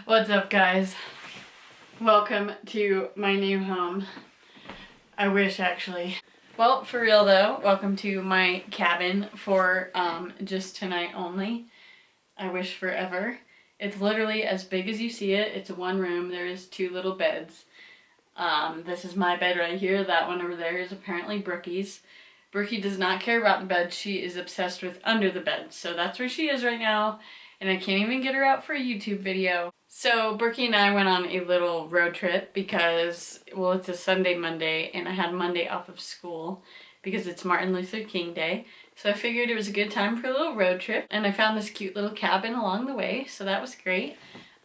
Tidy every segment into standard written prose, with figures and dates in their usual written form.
What's up, guys? Welcome to my new home. I wish, actually. Well, for real though, welcome to my cabin for just tonight only. I wish forever. It's literally as big as you see it. It's one room. There's two little beds. This is my bed right here. That one over there is apparently Brookie's. Brookie does not care about the bed. She is obsessed with under the bed. So that's where she is right now. And I can't even get her out for a YouTube video. So Brookie and I went on a little road trip because, well, it's a Sunday, Monday, and I had Monday off of school because it's Martin Luther King Day. So I figured it was a good time for a little road trip, and I found this cute little cabin along the way, so that was great.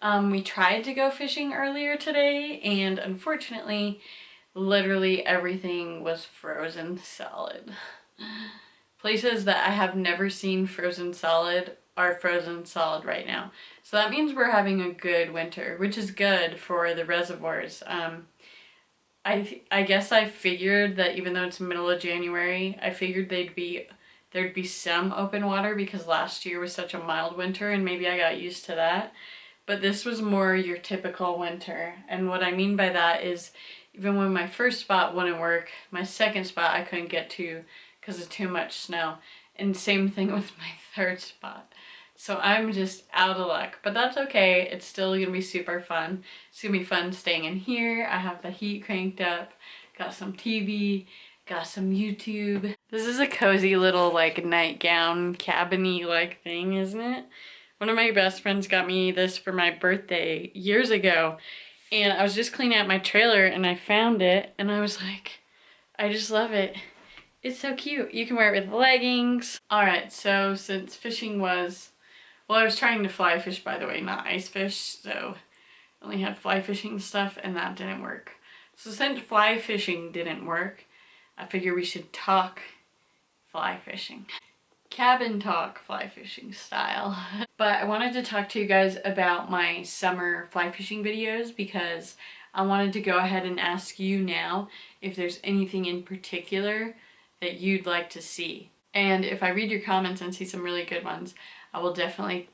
We tried to go fishing earlier today, and unfortunately, literally everything was frozen solid. Places that I have never seen frozen solid are frozen solid right now. So that means we're having a good winter, which is good for the reservoirs. I guess I figured that even though it's middle of January, I figured there'd be some open water because last year was such a mild winter and maybe I got used to that. But this was more your typical winter. And what I mean by that is even when my first spot wouldn't work, my second spot I couldn't get to because of too much snow. And same thing with my third spot. So I'm just out of luck, but that's okay. It's still gonna be super fun. It's gonna be fun staying in here. I have the heat cranked up, got some TV, got some YouTube. This is a cozy little like nightgown cabin-y like thing, isn't it? One of my best friends got me this for my birthday years ago, and I was just cleaning out my trailer and I found it and I was like, I just love it. It's so cute. You can wear it with leggings. All right, so since fishing was, well, I was trying to fly fish, by the way, not ice fish, so I only had fly fishing stuff and that didn't work. So since fly fishing didn't work, I figured we should talk fly fishing. Cabin talk fly fishing style. But I wanted to talk to you guys about my summer fly fishing videos because I wanted to go ahead and ask you now if there's anything in particular that you'd like to see. And if I read your comments and see some really good ones, I will definitely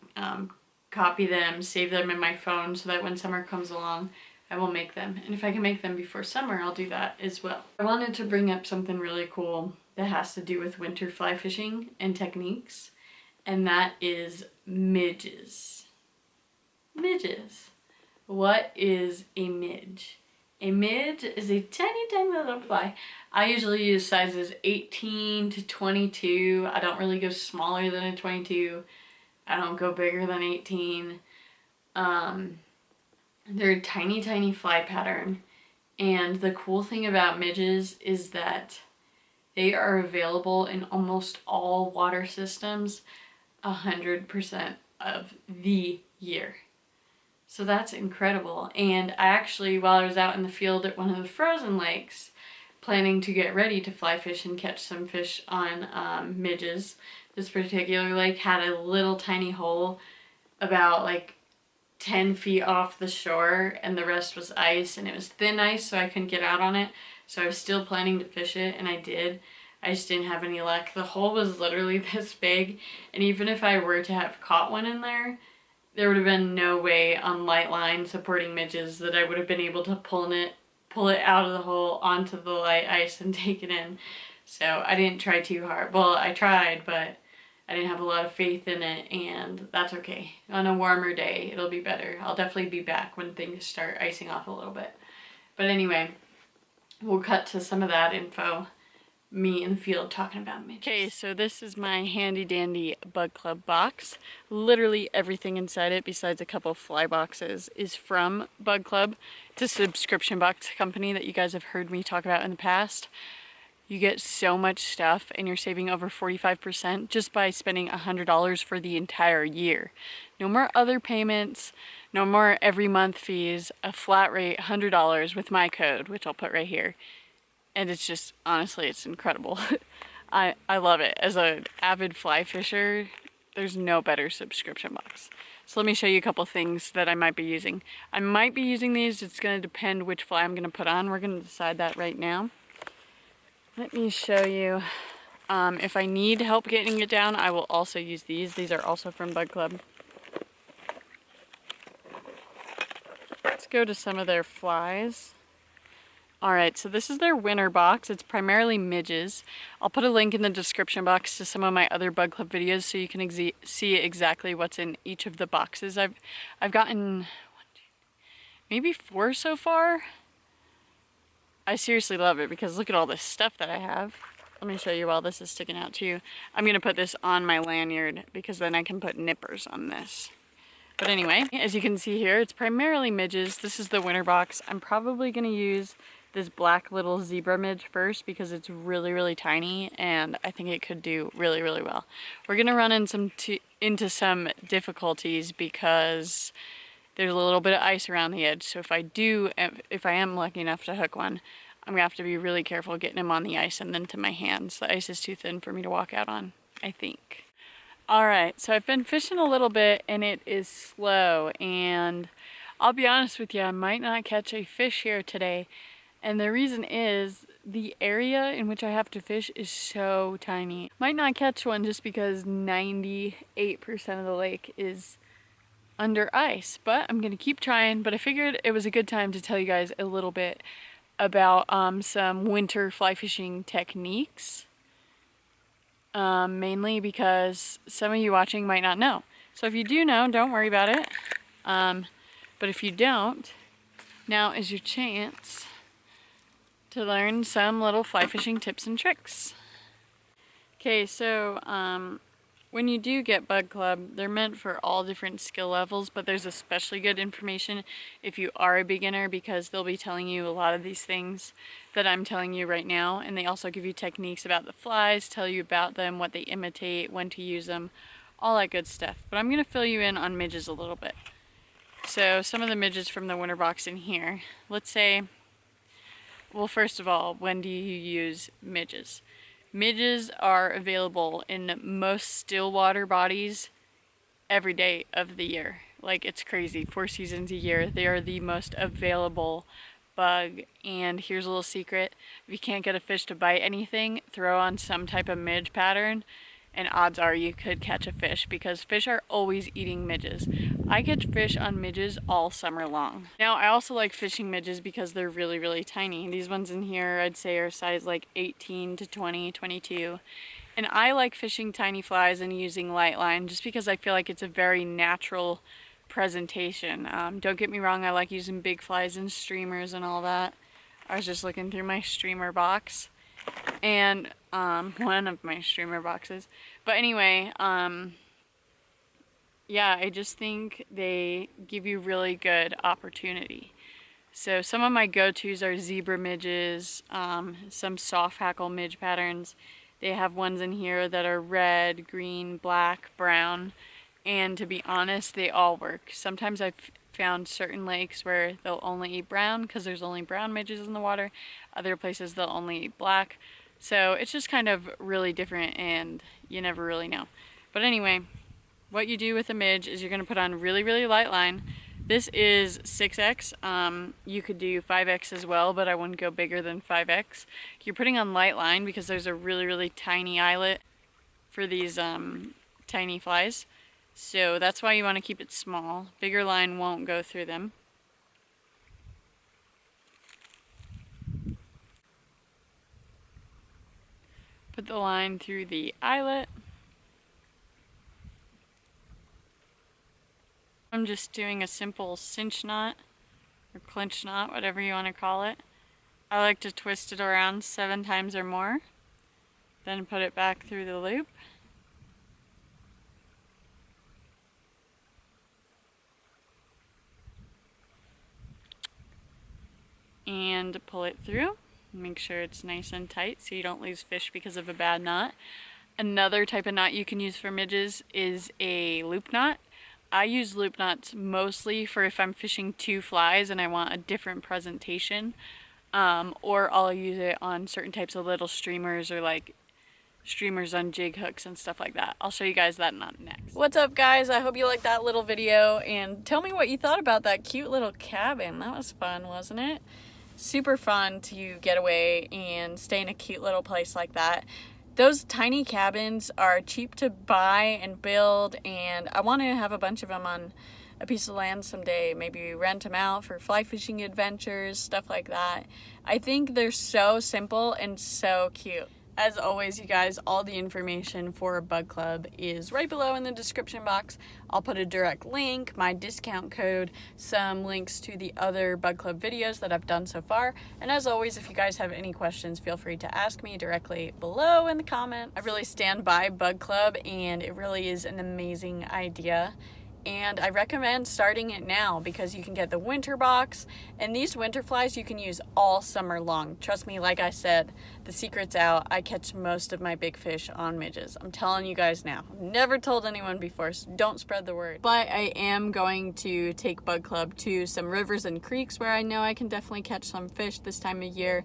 copy them, save them in my phone so that when summer comes along, I will make them. And if I can make them before summer, I'll do that as well. I wanted to bring up something really cool that has to do with winter fly fishing and techniques, and that is midges. Midges. What is a midge? A midge is a tiny, tiny little fly. I usually use sizes 18 to 22. I don't really go smaller than a 22. I don't go bigger than 18. They're a tiny, tiny fly pattern. And the cool thing about midges is that they are available in almost all water systems 100% of the year. So that's incredible. And I actually, while I was out in the field at one of the frozen lakes, planning to get ready to fly fish and catch some fish on midges, this particular lake had a little tiny hole about like 10 feet off the shore and the rest was ice, and it was thin ice so I couldn't get out on it. So I was still planning to fish it, and I did. I just didn't have any luck. The hole was literally this big, and even if I were to have caught one in there, there would have been no way on light line supporting midges that I would have been able to pull it out of the hole onto the light ice and take it in. So I didn't try too hard. Well, I tried, but I didn't have a lot of faith in it, and that's okay. On a warmer day, it'll be better. I'll definitely be back when things start icing off a little bit. But anyway, we'll cut to some of that info. Me in the field talking about midges. Okay, so this is my handy dandy Bug Club box. Literally everything inside it, besides a couple of fly boxes, is from Bug Club. It's a subscription box company that you guys have heard me talk about in the past. You get so much stuff and you're saving over 45% just by spending $100 for the entire year. No more other payments, no more every month fees, a flat rate $100 with my code, which I'll put right here. And it's just, honestly, it's incredible. I love it. As an avid fly fisher, there's no better subscription box. So let me show you a couple things that I might be using. I might be using these. It's going to depend which fly I'm going to put on. We're going to decide that right now. Let me show you. If I need help getting it down, I will also use these. These are also from Bug Club. let's go to some of their flies. Alright, so this is their winter box. It's primarily midges. I'll put a link in the description box to some of my other bug club videos so you can see exactly what's in each of the boxes. I've gotten maybe 4 so far. I seriously love it because look at all this stuff that I have. Let me show you while this is sticking out too. I'm going to put this on my lanyard because then I can put nippers on this. But anyway, as you can see here, it's primarily midges. This is the winter box. I'm probably going to use this black little zebra midge first because it's really, really tiny and I think it could do really, really well. We're going to run into some difficulties because there's a little bit of ice around the edge. So if I am lucky enough to hook one, I'm going to have to be really careful getting him on the ice and then to my hands. The ice is too thin for me to walk out on, I think. Alright, so I've been fishing a little bit and it is slow, and I'll be honest with you, I might not catch a fish here today, and the reason is the area in which I have to fish is so tiny. Might not catch one just because 98% of the lake is under ice, but I'm gonna keep trying. But I figured it was a good time to tell you guys a little bit about some winter fly fishing techniques. Mainly because some of you watching might not know. So if you do know, don't worry about it. But if you don't, now is your chance to learn some little fly fishing tips and tricks. Okay, so when you do get Bug Club, they're meant for all different skill levels, but there's especially good information if you are a beginner because they'll be telling you a lot of these things that I'm telling you right now, and they also give you techniques about the flies, tell you about them, what they imitate, when to use them, all that good stuff. But I'm going to fill you in on midges a little bit. So some of the midges from the winter box in here. Let's say, well, first of all, when do you use midges? Midges are available in most still water bodies every day of the year. Like, it's crazy. 4 seasons a year. They are the most available bug. And here's a little secret. If you can't get a fish to bite anything, throw on some type of midge pattern and odds are you could catch a fish because fish are always eating midges. I catch fish on midges all summer long. Now, I also like fishing midges because they're really, really tiny. These ones in here, I'd say, are size like 18 to 20, 22. And I like fishing tiny flies and using light line just because I feel like it's a very natural presentation. Don't get me wrong, I like using big flies and streamers and all that. I was just looking through my streamer box and one of my streamer boxes. But anyway, yeah, I just think they give you really good opportunity. So some of my go-tos are zebra midges, some soft hackle midge patterns. They have ones in here that are red, green, black, brown, and to be honest, they all work. Sometimes I've found certain lakes where they'll only eat brown because there's only brown midges in the water. Other places they'll only eat black. So it's just kind of really different and you never really know. But anyway, what you do with a midge is you're going to put on really, really light line. This is 6X. You could do 5X as well, but I wouldn't go bigger than 5X. You're putting on light line because there's a really, really tiny eyelet for these tiny flies. So that's why you want to keep it small. Bigger line won't go through them. Put the line through the eyelet. I'm just doing a simple cinch knot or clinch knot, whatever you want to call it. I like to twist it around 7 times or more, then put it back through the loop. And pull it through. Make sure it's nice and tight so you don't lose fish because of a bad knot. Another type of knot you can use for midges is a loop knot. I use loop knots mostly for if I'm fishing 2 flies and I want a different presentation, or I'll use it on certain types of little streamers or like streamers on jig hooks and stuff like that. I'll show you guys that knot next. What's up, guys? I hope you liked that little video and tell me what you thought about that cute little cabin. That was fun, wasn't it? Super fun to get away and stay in a cute little place like that. Those tiny cabins are cheap to buy and build, and I want to have a bunch of them on a piece of land someday. Maybe rent them out for fly fishing adventures, stuff like that. I think they're so simple and so cute. As always, you guys, all the information for Bug Club is right below in the description box. I'll put a direct link, my discount code, some links to the other Bug Club videos that I've done so far. And as always, if you guys have any questions, feel free to ask me directly below in the comment. I really stand by Bug Club, and it really is an amazing idea. And I recommend starting it now because you can get the winter box, and these winter flies you can use all summer long. Trust me, like I said, the secret's out. I catch most of my big fish on midges. I'm telling you guys now. I've never told anyone before, so don't spread the word. But I am going to take Bug Club to some rivers and creeks where I know I can definitely catch some fish this time of year.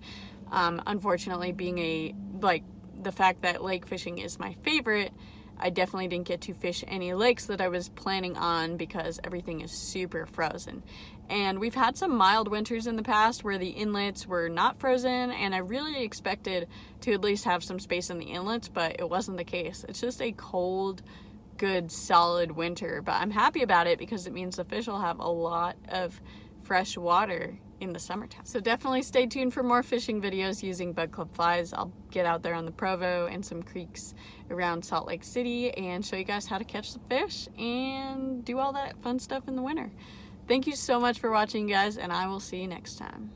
Unfortunately, being the fact that lake fishing is my favorite, I definitely didn't get to fish any lakes that I was planning on because everything is super frozen. And we've had some mild winters in the past where the inlets were not frozen, and I really expected to at least have some space in the inlets, but it wasn't the case. It's just a cold, good, solid winter, but I'm happy about it because it means the fish will have a lot of fresh water in the summertime. So definitely stay tuned for more fishing videos using Bug Club flies. I'll get out there on the Provo and some creeks around Salt Lake City and show you guys how to catch the fish and do all that fun stuff in the winter. Thank you so much for watching, guys, and I will see you next time.